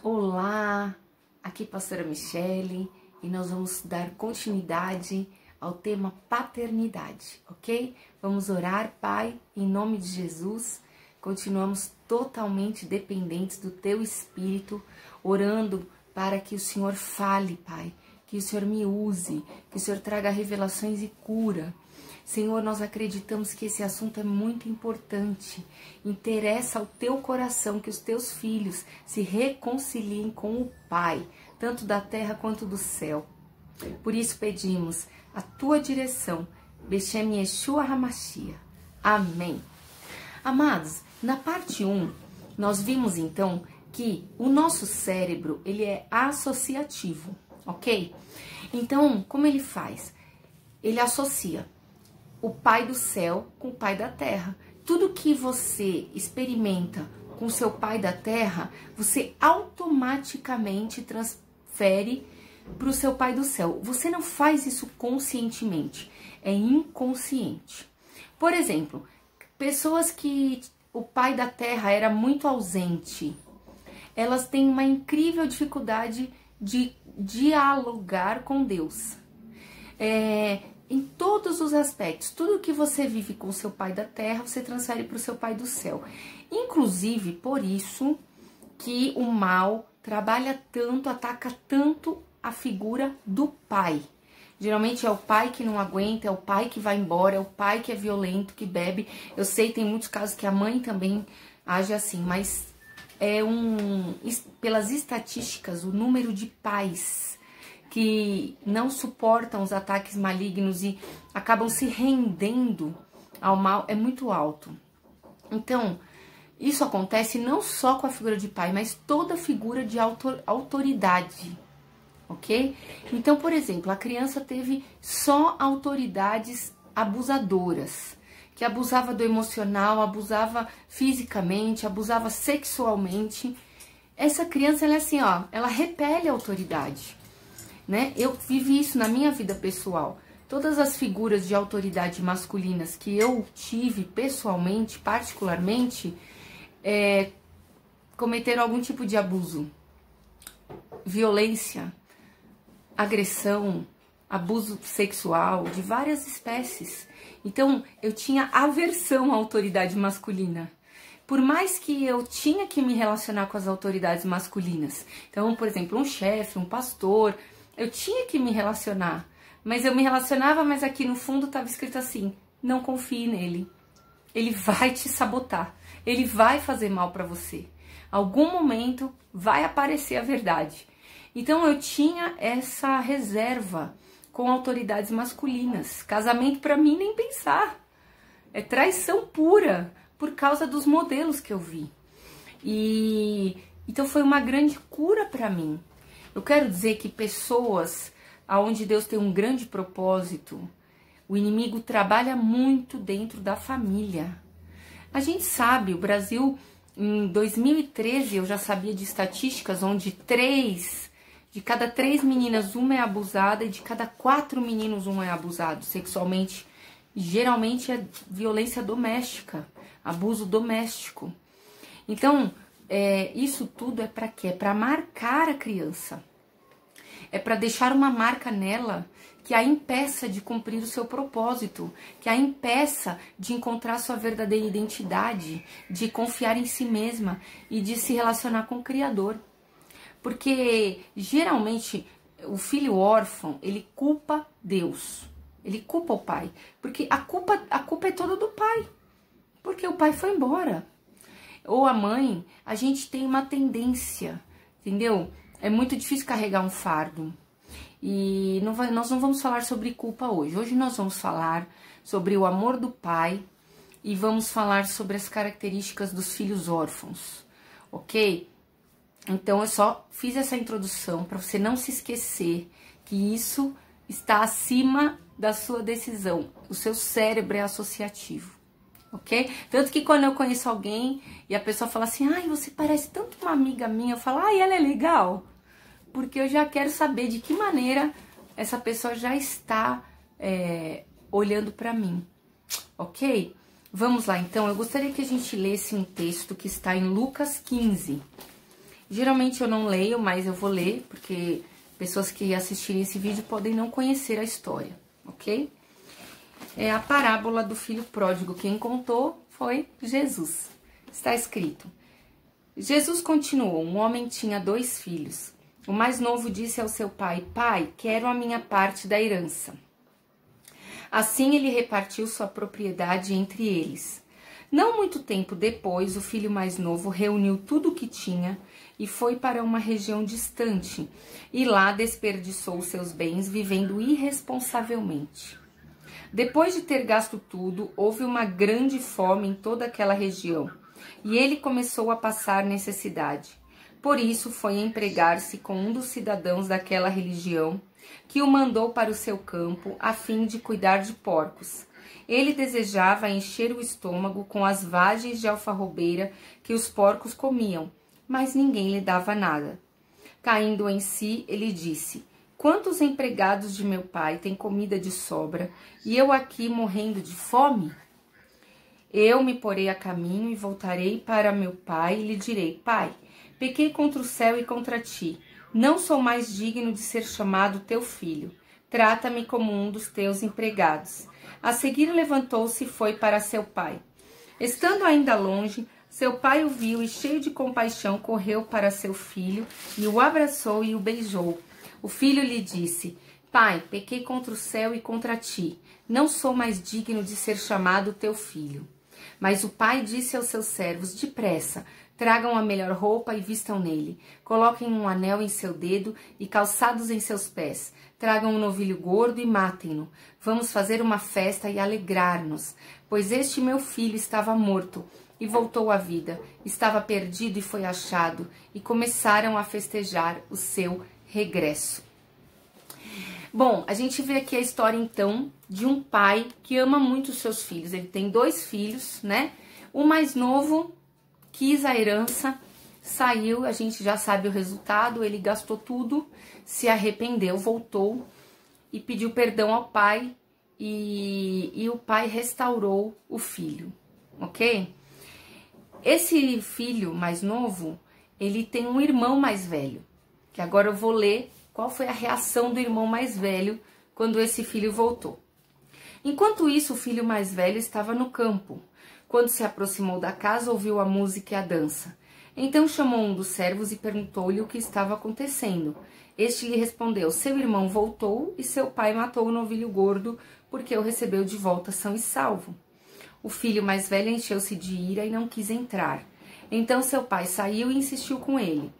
Olá, aqui pastora Michele e nós vamos dar continuidade ao tema paternidade, ok? Vamos orar, Pai, em nome de Jesus. Continuamos totalmente dependentes do Teu Espírito, orando para que o Senhor fale, Pai, que o Senhor me use, que o Senhor traga revelações e cura. Senhor, nós acreditamos que esse assunto é muito importante. Interessa ao teu coração que os teus filhos se reconciliem com o Pai, tanto da terra quanto do céu. Por isso pedimos a tua direção. Beshem Yeshua HaMashiach. Amém. Amados, na parte 1, nós vimos então que o nosso cérebro, ele é associativo, ok? Então, como ele faz? Ele associa o Pai do céu com o Pai da terra. Tudo que você experimenta com o seu Pai da terra, você automaticamente transfere para o seu Pai do céu. Você não faz isso conscientemente, é inconsciente. Por exemplo, pessoas que o Pai da terra era muito ausente, elas têm uma incrível dificuldade de dialogar com Deus. Em todos os aspectos, tudo que você vive com o seu Pai da terra, você transfere para o seu Pai do céu. Inclusive, por isso que o mal trabalha tanto, ataca tanto a figura do pai. Geralmente é o pai que não aguenta, é o pai que vai embora, é o pai que é violento, que bebe. Eu sei, tem muitos casos que a mãe também age assim, mas pelas estatísticas, o número de pais que não suportam os ataques malignos e acabam se rendendo ao mal é muito alto. Então, isso acontece não só com a figura de pai, mas toda figura de autoridade, ok? Então, por exemplo, a criança teve só autoridades abusadoras, que abusava do emocional, abusava fisicamente, abusava sexualmente. Essa criança, ela é assim, ó, ela repele a autoridade. Né? Eu vivi isso na minha vida pessoal. Todas as figuras de autoridade masculinas que eu tive pessoalmente, particularmente, cometeram algum tipo de abuso, violência, agressão, abuso sexual de várias espécies. Então, eu tinha aversão à autoridade masculina. Por mais que eu tinha que me relacionar com as autoridades masculinas. Então, por exemplo, um chefe, um pastor, eu tinha que me relacionar, mas eu me relacionava, mas aqui no fundo estava escrito assim: não confie nele, ele vai te sabotar, ele vai fazer mal para você, algum momento vai aparecer a verdade. Então eu tinha essa reserva com autoridades masculinas. Casamento para mim nem pensar, é traição pura por causa dos modelos que eu vi. E então foi uma grande cura para mim. Eu quero dizer que pessoas onde Deus tem um grande propósito, o inimigo trabalha muito dentro da família. A gente sabe, o Brasil, em 2013, eu já sabia de estatísticas onde de cada 3 meninas, uma é abusada e de cada 4 meninos, um é abusado sexualmente. Geralmente é violência doméstica, abuso doméstico. Então, isso tudo é para quê? É para marcar a criança. É para deixar uma marca nela que a impeça de cumprir o seu propósito, que a impeça de encontrar sua verdadeira identidade, de confiar em si mesma e de se relacionar com o Criador. Porque, geralmente, o filho órfão, ele culpa Deus, ele culpa o pai, porque a culpa é toda do pai, porque o pai foi embora. Ou a mãe, a gente tem uma tendência, entendeu? É muito difícil carregar um fardo. E nós não vamos falar sobre culpa hoje. Hoje nós vamos falar sobre o amor do pai e vamos falar sobre as características dos filhos órfãos, ok? Então eu só fiz essa introdução para você não se esquecer que isso está acima da sua decisão. O seu cérebro é associativo. Ok? Tanto que quando eu conheço alguém e a pessoa fala assim: ai, você parece tanto uma amiga minha, eu falo: ai, ela é legal. Porque eu já quero saber de que maneira essa pessoa já está olhando para mim. Ok? Vamos lá, então. Eu gostaria que a gente lesse um texto que está em Lucas 15. Geralmente eu não leio, mas eu vou ler, porque pessoas que assistirem esse vídeo podem não conhecer a história, ok? É a parábola do filho pródigo. Quem contou foi Jesus. Está escrito: Jesus continuou: um homem tinha 2 filhos. O mais novo disse ao seu pai: pai, quero a minha parte da herança. Assim ele repartiu sua propriedade entre eles. Não muito tempo depois, o filho mais novo reuniu tudo o que tinha e foi para uma região distante, e lá desperdiçou seus bens vivendo irresponsavelmente. Depois de ter gasto tudo, houve uma grande fome em toda aquela região, e ele começou a passar necessidade. Por isso foi empregar-se com um dos cidadãos daquela região, que o mandou para o seu campo a fim de cuidar de porcos. Ele desejava encher o estômago com as vagens de alfarrobeira que os porcos comiam, mas ninguém lhe dava nada. Caindo em si, ele disse: quantos empregados de meu pai têm comida de sobra, e eu aqui morrendo de fome? Eu me porei a caminho e voltarei para meu pai e lhe direi: pai, pequei contra o céu e contra ti. Não sou mais digno de ser chamado teu filho. Trata-me como um dos teus empregados. A seguir levantou-se e foi para seu pai. Estando ainda longe, seu pai o viu e, cheio de compaixão, correu para seu filho e o abraçou e o beijou. O filho lhe disse: pai, pequei contra o céu e contra ti. Não sou mais digno de ser chamado teu filho. Mas o pai disse aos seus servos: depressa, tragam a melhor roupa e vistam nele. Coloquem um anel em seu dedo e calçados em seus pés. Tragam um novilho gordo e matem-no. Vamos fazer uma festa e alegrar-nos, pois este meu filho estava morto e voltou à vida. Estava perdido e foi achado. E começaram a festejar o seu regresso. Bom, a gente vê aqui a história, então, de um pai que ama muito os seus filhos. Ele tem 2 filhos, né? O mais novo quis a herança, saiu, a gente já sabe o resultado, ele gastou tudo, se arrependeu, voltou e pediu perdão ao pai e o pai restaurou o filho, ok? Esse filho mais novo, ele tem um irmão mais velho, que agora eu vou ler qual foi a reação do irmão mais velho quando esse filho voltou. Enquanto isso, o filho mais velho estava no campo. Quando se aproximou da casa, ouviu a música e a dança. Então chamou um dos servos e perguntou-lhe o que estava acontecendo. Este lhe respondeu: seu irmão voltou e seu pai matou o novilho gordo porque o recebeu de volta são e salvo. O filho mais velho encheu-se de ira e não quis entrar. Então seu pai saiu e insistiu com ele.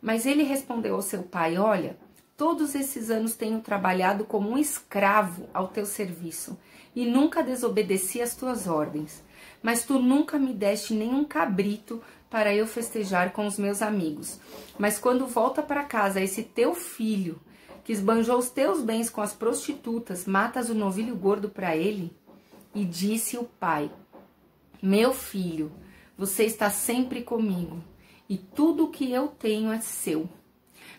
Mas ele respondeu ao seu pai: olha, todos esses anos tenho trabalhado como um escravo ao teu serviço e nunca desobedeci às tuas ordens. Mas tu nunca me deste nenhum cabrito para eu festejar com os meus amigos. Mas quando volta para casa esse teu filho, que esbanjou os teus bens com as prostitutas, matas o novilho gordo para ele? E disse o pai: meu filho, você está sempre comigo, e tudo o que eu tenho é seu.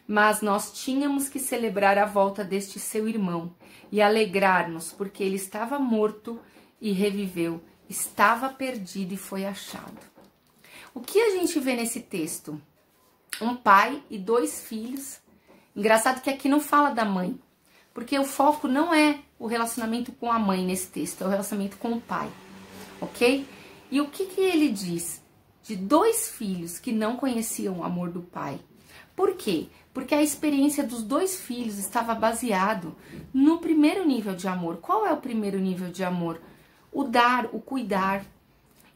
Mas nós tínhamos que celebrar a volta deste seu irmão e alegrar-nos, porque ele estava morto e reviveu, estava perdido e foi achado. O que a gente vê nesse texto? Um pai e 2 filhos. Engraçado que aqui não fala da mãe, porque o foco não é o relacionamento com a mãe nesse texto, é o relacionamento com o pai, ok? E o que ele diz? De 2 filhos que não conheciam o amor do pai. Por quê? Porque a experiência dos 2 filhos estava baseado no primeiro nível de amor. Qual é o primeiro nível de amor? O dar, o cuidar.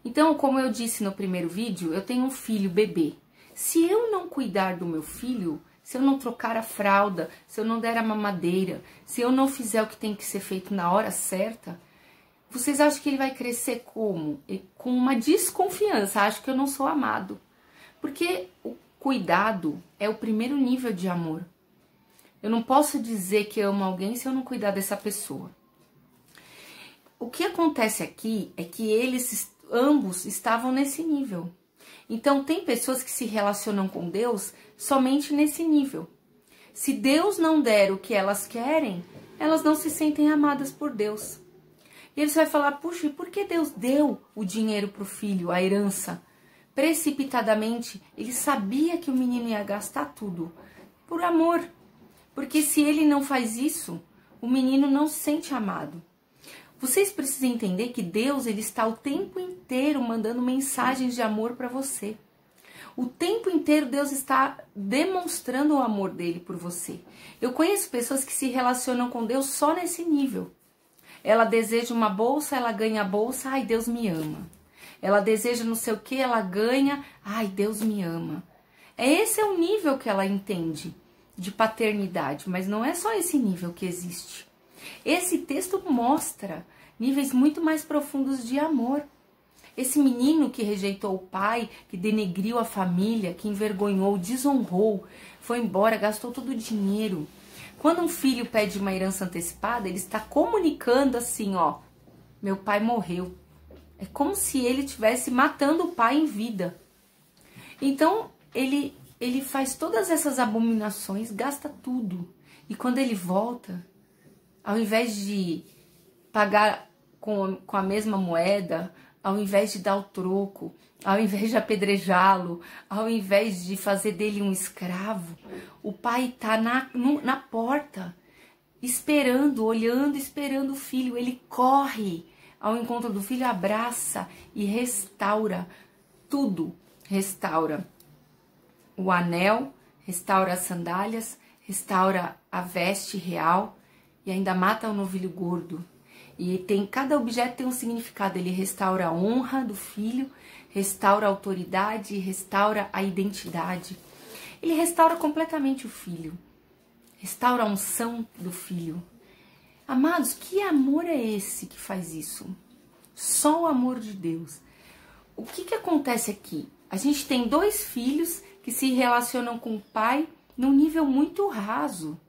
Então, como eu disse no primeiro vídeo, eu tenho um filho bebê. Se eu não cuidar do meu filho, se eu não trocar a fralda, se eu não der a mamadeira, se eu não fizer o que tem que ser feito na hora certa, vocês acham que ele vai crescer como? Com uma desconfiança, acho que eu não sou amado. Porque o cuidado é o primeiro nível de amor. Eu não posso dizer que amo alguém se eu não cuidar dessa pessoa. O que acontece aqui é que ambos estavam nesse nível. Então, tem pessoas que se relacionam com Deus somente nesse nível. Se Deus não der o que elas querem, elas não se sentem amadas por Deus. E aí você vai falar: puxa, e por que Deus deu o dinheiro para o filho, a herança? precipitadamente, ele sabia que o menino ia gastar tudo por amor. Porque se ele não faz isso, o menino não se sente amado. Vocês precisam entender que Deus, ele está o tempo inteiro mandando mensagens de amor para você. O tempo inteiro Deus está demonstrando o amor dele por você. Eu conheço pessoas que se relacionam com Deus só nesse nível. Ela deseja uma bolsa, ela ganha a bolsa, ai, Deus me ama. Ela deseja não sei o que, ela ganha, ai, Deus me ama. Esse é o nível que ela entende de paternidade, mas não é só esse nível que existe. Esse texto mostra níveis muito mais profundos de amor. Esse menino que rejeitou o pai, que denegriu a família, que envergonhou, desonrou, foi embora, gastou todo o dinheiro. Quando um filho pede uma herança antecipada, ele está comunicando assim, ó, meu pai morreu. É como se ele estivesse matando o pai em vida. Então, ele faz todas essas abominações, gasta tudo. E quando ele volta, ao invés de pagar com a mesma moeda, ao invés de dar o troco, ao invés de apedrejá-lo, ao invés de fazer dele um escravo, o pai está na porta, esperando, olhando, esperando o filho. Ele corre ao encontro do filho, abraça e restaura tudo. Restaura o anel, restaura as sandálias, restaura a veste real e ainda mata o novilho gordo. E cada objeto tem um significado. Ele restaura a honra do filho, restaura a autoridade, restaura a identidade. Ele restaura completamente o filho, restaura a unção do filho. Amados, que amor é esse que faz isso? Só o amor de Deus. O que acontece aqui? A gente tem dois filhos que se relacionam com o pai num nível muito raso.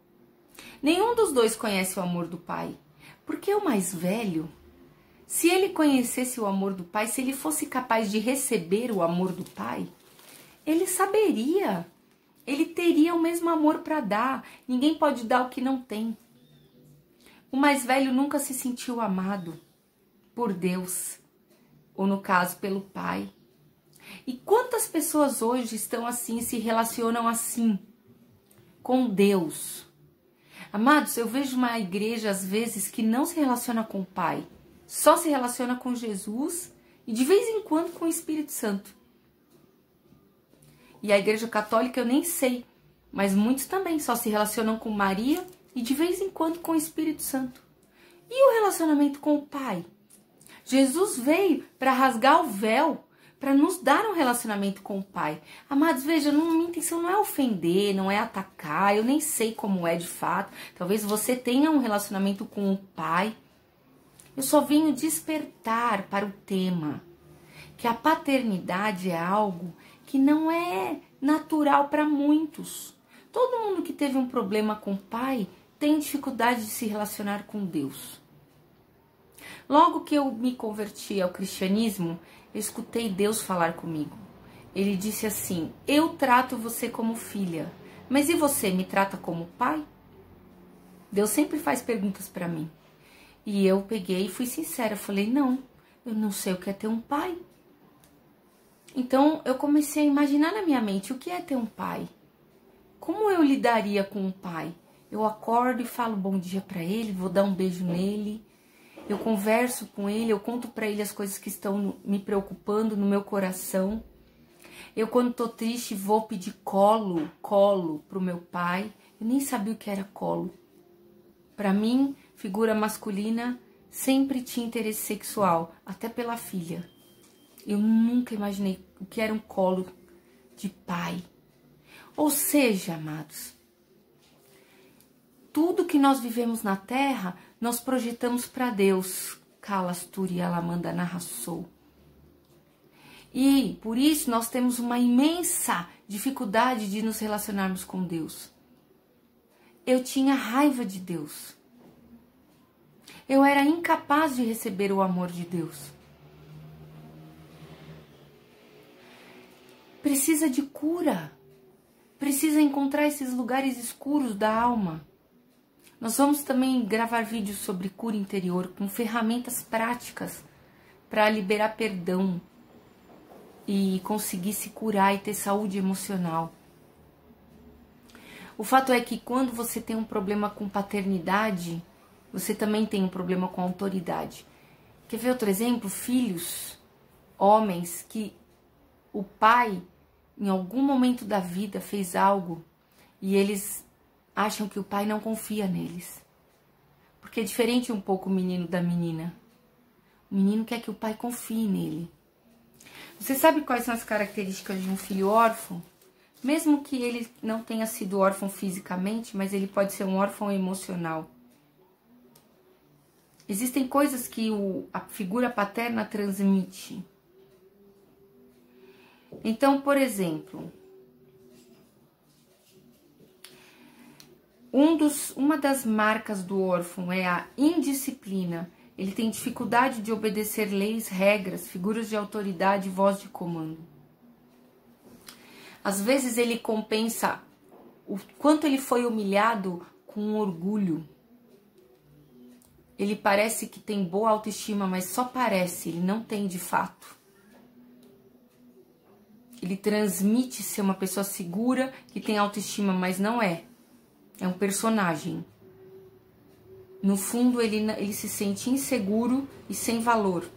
Nenhum dos dois conhece o amor do pai. Porque o mais velho, se ele conhecesse o amor do pai, se ele fosse capaz de receber o amor do pai, ele saberia, ele teria o mesmo amor para dar. Ninguém pode dar o que não tem. O mais velho nunca se sentiu amado por Deus, ou no caso, pelo pai. E quantas pessoas hoje estão assim, se relacionam assim com Deus? Amados, eu vejo uma igreja às vezes que não se relaciona com o Pai, só se relaciona com Jesus e de vez em quando com o Espírito Santo. E a igreja católica eu nem sei, mas muitos também só se relacionam com Maria e de vez em quando com o Espírito Santo. E o relacionamento com o Pai? Jesus veio para rasgar o véu, para nos dar um relacionamento com o Pai. Amados, veja, minha intenção não é ofender, não é atacar, eu nem sei como é de fato. Talvez você tenha um relacionamento com o Pai. Eu só venho despertar para o tema, que a paternidade é algo que não é natural para muitos. Todo mundo que teve um problema com o pai tem dificuldade de se relacionar com Deus. Logo que eu me converti ao cristianismo, eu escutei Deus falar comigo. Ele disse assim: eu trato você como filha, mas e você me trata como pai? Deus sempre faz perguntas para mim. E eu peguei e fui sincera, falei: não, eu não sei o que é ter um pai. Então eu comecei a imaginar na minha mente o que é ter um pai. Como eu lidaria com um pai? Eu acordo e falo bom dia para ele, vou dar um beijo nele. Eu converso com ele, eu conto para ele as coisas que estão me preocupando no meu coração. Eu, quando tô triste, vou pedir colo pro meu pai. Eu nem sabia o que era colo. Para mim, figura masculina sempre tinha interesse sexual, até pela filha. Eu nunca imaginei o que era um colo de pai. Ou seja, amados, tudo que nós vivemos na terra, nós projetamos para Deus. Kalasturi Alamanda Narrassou. E por isso nós temos uma imensa dificuldade de nos relacionarmos com Deus. Eu tinha raiva de Deus. Eu era incapaz de receber o amor de Deus. Precisa de cura. Precisa encontrar esses lugares escuros da alma. Nós vamos também gravar vídeos sobre cura interior com ferramentas práticas para liberar perdão. e conseguir se curar e ter saúde emocional. O fato é que quando você tem um problema com paternidade, você também tem um problema com autoridade. Quer ver outro exemplo? Filhos, homens que o pai, em algum momento da vida, fez algo e eles acham que o pai não confia neles. Porque é diferente um pouco o menino da menina. O menino quer que o pai confie nele. Você sabe quais são as características de um filho órfão? Mesmo que ele não tenha sido órfão fisicamente, mas ele pode ser um órfão emocional. Existem coisas que a figura paterna transmite. Então, por exemplo, uma das marcas do órfão é a indisciplina. Ele tem dificuldade de obedecer leis, regras, figuras de autoridade e voz de comando. Às vezes ele compensa o quanto ele foi humilhado com orgulho. Ele parece que tem boa autoestima, mas só parece, ele não tem de fato. Ele transmite ser uma pessoa segura, que tem autoestima, mas não é. É um personagem. No fundo, ele se sente inseguro e sem valor.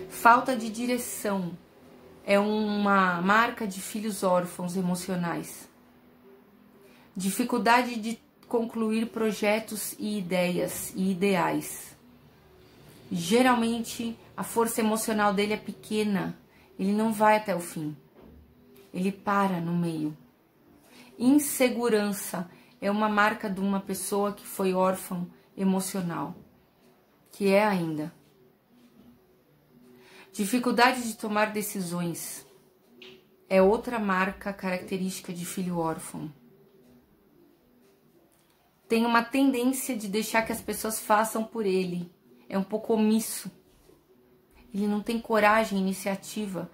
Falta de direção é uma marca de filhos órfãos emocionais. Dificuldade de concluir projetos e ideias e ideais. Geralmente, a força emocional dele é pequena. Ele não vai até o fim. Ele para no meio. Insegurança é uma marca de uma pessoa que foi órfã emocional, que é ainda. Dificuldade de tomar decisões é outra marca característica de filho órfão. Tem uma tendência de deixar que as pessoas façam por ele. É um pouco omisso. Ele não tem coragem, iniciativa.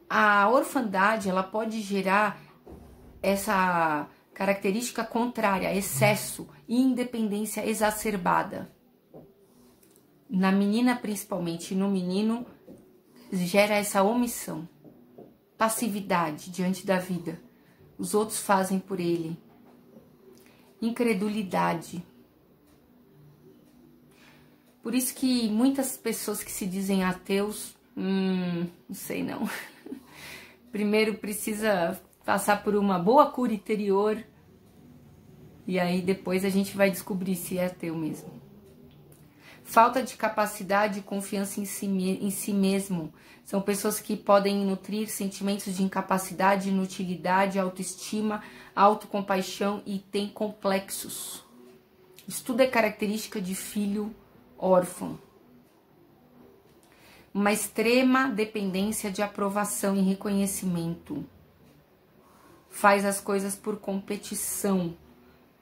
A orfandade, ela pode gerar essa característica contrária, excesso e independência exacerbada. Na menina, principalmente, e no menino, gera essa omissão, passividade diante da vida. Os outros fazem por ele. Incredulidade. Por isso que muitas pessoas que se dizem ateus, não sei não. Primeiro precisa passar por uma boa cura interior e aí depois a gente vai descobrir se é ateu mesmo. Falta de capacidade e confiança em si mesmo. São pessoas que podem nutrir sentimentos de incapacidade, inutilidade, autoestima, autocompaixão e têm complexos. Isso tudo é característica de filho órfão. Uma extrema dependência de aprovação e reconhecimento. Faz as coisas por competição,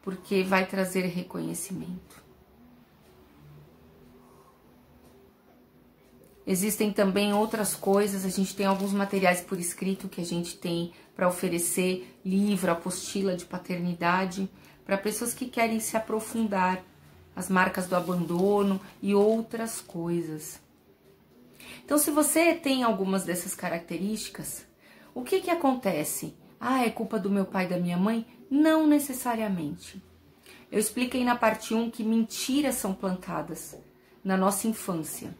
porque vai trazer reconhecimento. Existem também outras coisas, a gente tem alguns materiais por escrito que a gente tem para oferecer, livro, apostila de paternidade, para pessoas que querem se aprofundar, as marcas do abandono e outras coisas. Então, se você tem algumas dessas características, o que acontece? Ah, é culpa do meu pai e da minha mãe? Não necessariamente. Eu expliquei na parte 1 que mentiras são plantadas na nossa infância.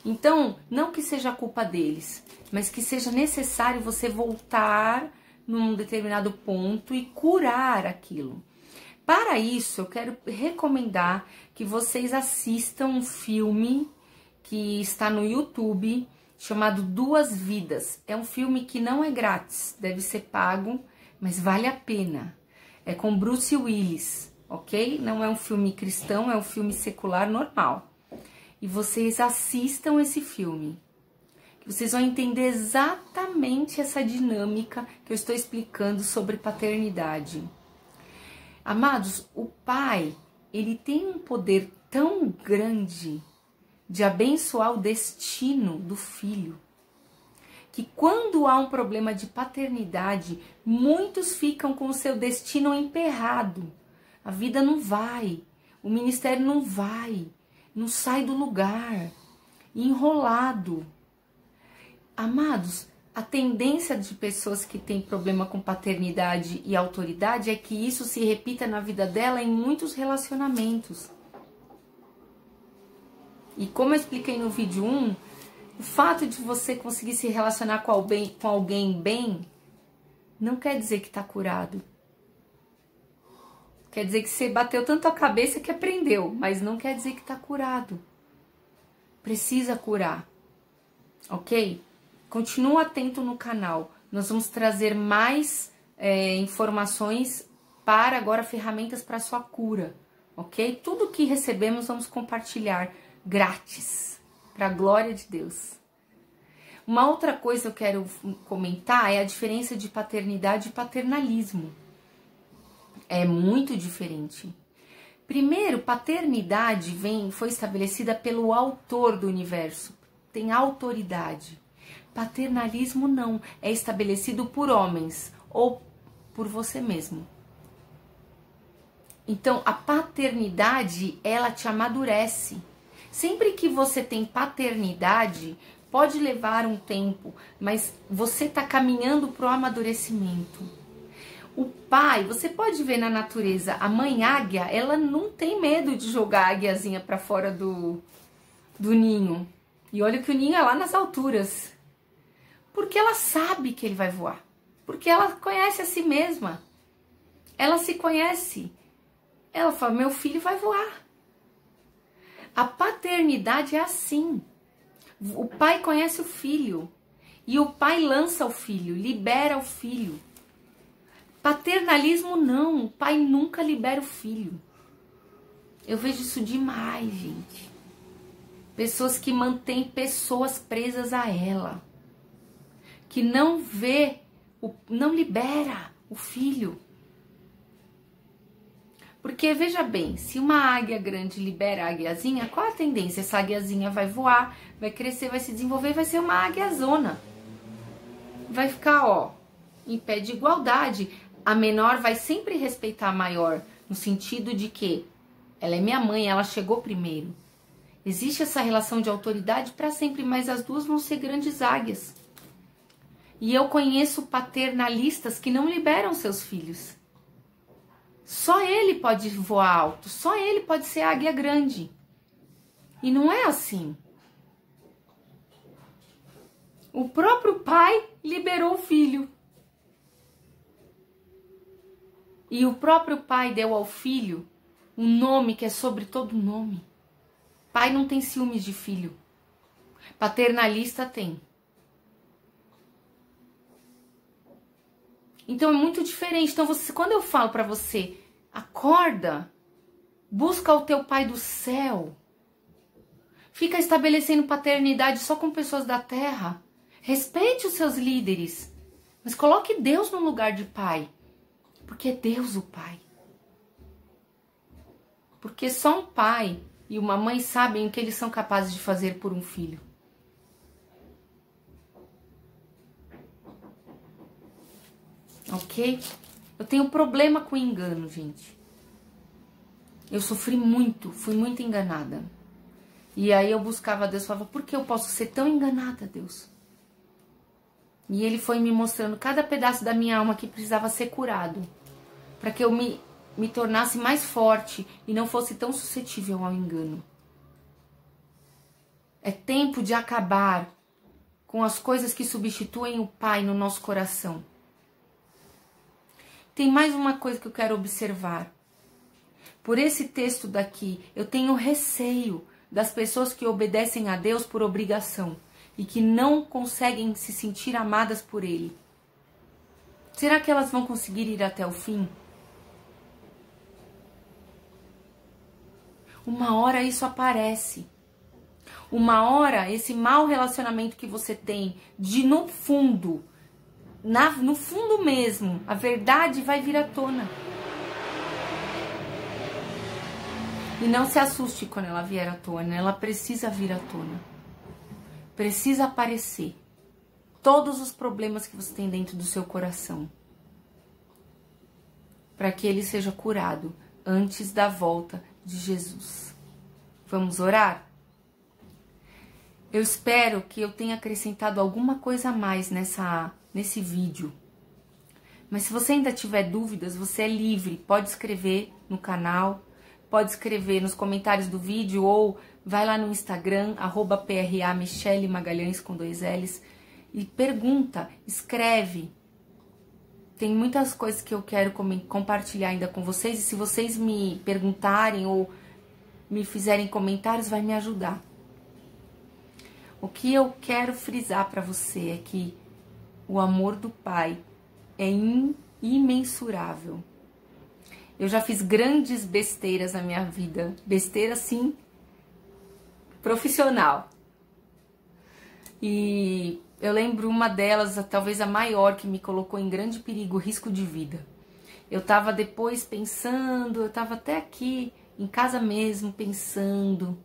Então, não que seja culpa deles, mas que seja necessário você voltar num determinado ponto e curar aquilo. Para isso, eu quero recomendar que vocês assistam um filme que está no YouTube, chamado Duas Vidas. É um filme que não é grátis, deve ser pago, mas vale a pena. É com Bruce Willis, ok? Não é um filme cristão, é um filme secular normal. E vocês assistam esse filme. Vocês vão entender exatamente essa dinâmica que eu estou explicando sobre paternidade. Amados, o pai, ele tem um poder tão grande de abençoar o destino do filho, que quando há um problema de paternidade, muitos ficam com o seu destino emperrado. A vida não vai, o ministério não vai, não sai do lugar. enrolado. Amados, a tendência de pessoas que têm problema com paternidade e autoridade é que isso se repita na vida dela em muitos relacionamentos. E como eu expliquei no vídeo 1, o fato de você conseguir se relacionar com alguém bem não quer dizer que está curado. Quer dizer que você bateu tanto a cabeça que aprendeu, mas não quer dizer que está curado. Precisa curar, ok? Continua atento no canal. Nós vamos trazer mais informações para agora, ferramentas para sua cura, ok? Tudo que recebemos vamos compartilhar grátis, para a glória de Deus. Uma outra coisa que eu quero comentar é a diferença de paternidade e paternalismo. É muito diferente. Primeiro, paternidade foi estabelecida pelo autor do universo, tem autoridade. Paternalismo não, é estabelecido por homens ou por você mesmo. Então, a paternidade, ela te amadurece. Sempre que você tem paternidade, pode levar um tempo, mas você está caminhando para o amadurecimento. O pai, você pode ver na natureza, a mãe águia, ela não tem medo de jogar a águiazinha para fora do ninho. E olha que o ninho é lá nas alturas. Porque ela sabe que ele vai voar. Porque ela conhece a si mesma. Ela se conhece. Ela fala, meu filho vai voar. A paternidade é assim. O pai conhece o filho. E o pai lança o filho, libera o filho. Paternalismo não. O pai nunca libera o filho. Eu vejo isso demais, gente. Pessoas que mantêm pessoas presas a ela. Que não vê, não libera o filho. Porque, veja bem, se uma águia grande libera a águiazinha, qual a tendência? Essa águiazinha vai voar, vai crescer, vai se desenvolver, vai ser uma águiazona. Vai ficar, ó, em pé de igualdade. A menor vai sempre respeitar a maior, no sentido de que ela é minha mãe, ela chegou primeiro. Existe essa relação de autoridade para sempre, mas as duas vão ser grandes águias. E eu conheço paternalistas que não liberam seus filhos. Só ele pode voar alto, só ele pode ser águia grande. E não é assim. O próprio pai liberou o filho. E o próprio pai deu ao filho um nome que é sobre todo nome. Pai não tem ciúmes de filho. Paternalista tem. Então é muito diferente. Então quando eu falo para você, acorda, busca o teu pai do céu. Fica estabelecendo paternidade só com pessoas da terra. Respeite os seus líderes, mas coloque Deus no lugar de pai. Porque é Deus o pai. Porque só um pai e uma mãe sabem o que eles são capazes de fazer por um filho. Ok? Eu tenho problema com engano, gente. Eu sofri muito, fui muito enganada. E aí eu buscava Deus, falava, por que eu posso ser tão enganada, Deus? E ele foi me mostrando cada pedaço da minha alma que precisava ser curado. Para que eu me tornasse mais forte e não fosse tão suscetível ao engano. É tempo de acabar com as coisas que substituem o Pai no nosso coração. Tem mais uma coisa que eu quero observar. Por esse texto daqui, eu tenho receio das pessoas que obedecem a Deus por obrigação e que não conseguem se sentir amadas por Ele. Será que elas vão conseguir ir até o fim? Uma hora isso aparece. Uma hora esse mau relacionamento que você tem, de no fundo, no fundo mesmo, a verdade vai vir à tona. E não se assuste quando ela vier à tona, ela precisa vir à tona. Precisa aparecer. Todos os problemas que você tem dentro do seu coração. Para que ele seja curado antes da volta de Jesus. Vamos orar? Eu espero que eu tenha acrescentado alguma coisa a mais nesse vídeo. Mas se você ainda tiver dúvidas, você é livre. Pode escrever no canal, pode escrever nos comentários do vídeo ou vai lá no Instagram, @PRA Michele Magalhães com 2 L's e pergunta, escreve. Tem muitas coisas que eu quero compartilhar ainda com vocês e se vocês me perguntarem ou me fizerem comentários, vai me ajudar. O que eu quero frisar para você é que o amor do Pai é imensurável. Eu já fiz grandes besteiras na minha vida, besteira sim, profissional. E eu lembro uma delas, talvez a maior, que me colocou em grande perigo, risco de vida. Eu tava depois pensando, eu tava até aqui em casa mesmo pensando,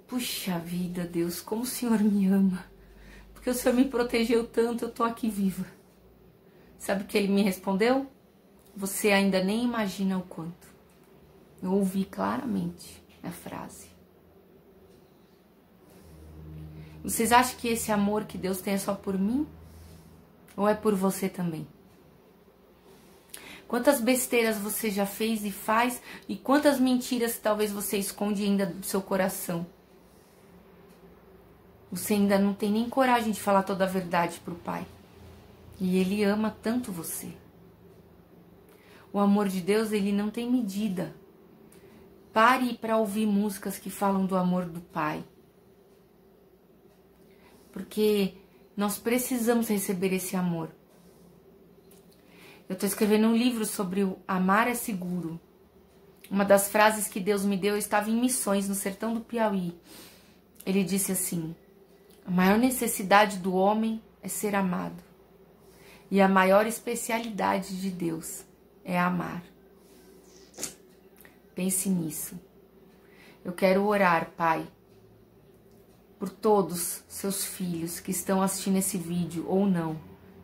puxa vida, Deus, como o Senhor me ama. Porque o Senhor me protegeu tanto, eu tô aqui viva. Sabe o que ele me respondeu? Você ainda nem imagina o quanto. Eu ouvi claramente a frase. Vocês acham que esse amor que Deus tem é só por mim? Ou é por você também? Quantas besteiras você já fez e faz? E quantas mentiras talvez você esconde ainda do seu coração? Você ainda não tem nem coragem de falar toda a verdade pro Pai. E Ele ama tanto você. O amor de Deus, ele não tem medida. Pare para ouvir músicas que falam do amor do Pai. Porque nós precisamos receber esse amor. Eu estou escrevendo um livro sobre o amar é seguro. Uma das frases que Deus me deu, eu estava em missões no sertão do Piauí. Ele disse assim: a maior necessidade do homem é ser amado. E a maior especialidade de Deus é amar. Pense nisso. Eu quero orar, Pai, por todos seus filhos que estão assistindo esse vídeo ou não.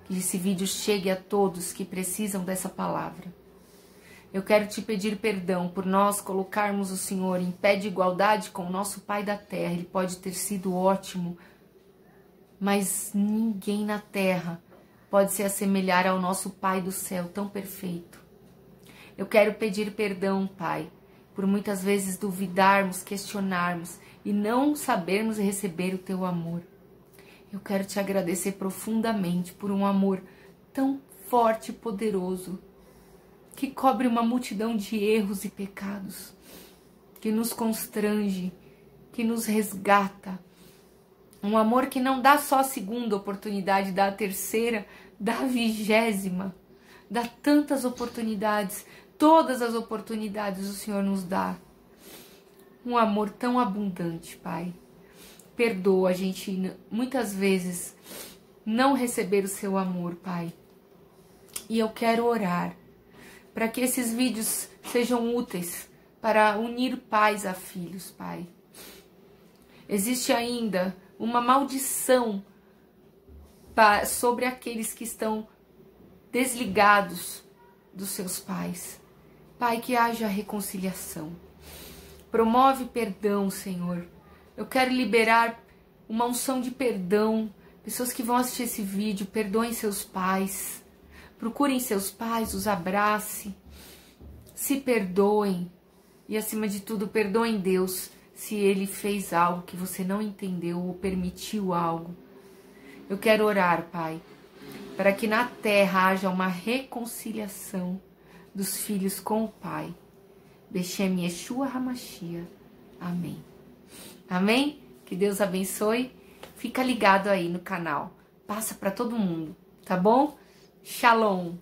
Que esse vídeo chegue a todos que precisam dessa palavra. Eu quero te pedir perdão por nós colocarmos o Senhor em pé de igualdade com o nosso Pai da Terra. Ele pode ter sido ótimo, mas ninguém na Terra pode se assemelhar ao nosso Pai do céu tão perfeito. Eu quero pedir perdão, Pai, por muitas vezes duvidarmos, questionarmos e não sabermos receber o Teu amor. Eu quero te agradecer profundamente por um amor tão forte e poderoso, que cobre uma multidão de erros e pecados, que nos constrange, que nos resgata. Um amor que não dá só a segunda oportunidade, dá a terceira, dá a 20ª, dá tantas oportunidades, todas as oportunidades o Senhor nos dá. Um amor tão abundante, Pai. Perdoa a gente muitas vezes não receber o seu amor, Pai. E eu quero orar para que esses vídeos sejam úteis para unir pais a filhos, Pai. Existe ainda uma maldição sobre aqueles que estão desligados dos seus pais. Pai, que haja reconciliação. Promove perdão, Senhor. Eu quero liberar uma unção de perdão. Pessoas que vão assistir esse vídeo, perdoem seus pais. Procurem seus pais, os abrace. Se perdoem. E acima de tudo, perdoem Deus se Ele fez algo que você não entendeu ou permitiu algo. Eu quero orar, Pai, para que na terra haja uma reconciliação dos filhos com o Pai. Beshem Yeshua Hamashia. Amém. Amém? Que Deus abençoe. Fica ligado aí no canal. Passa para todo mundo, tá bom? Shalom.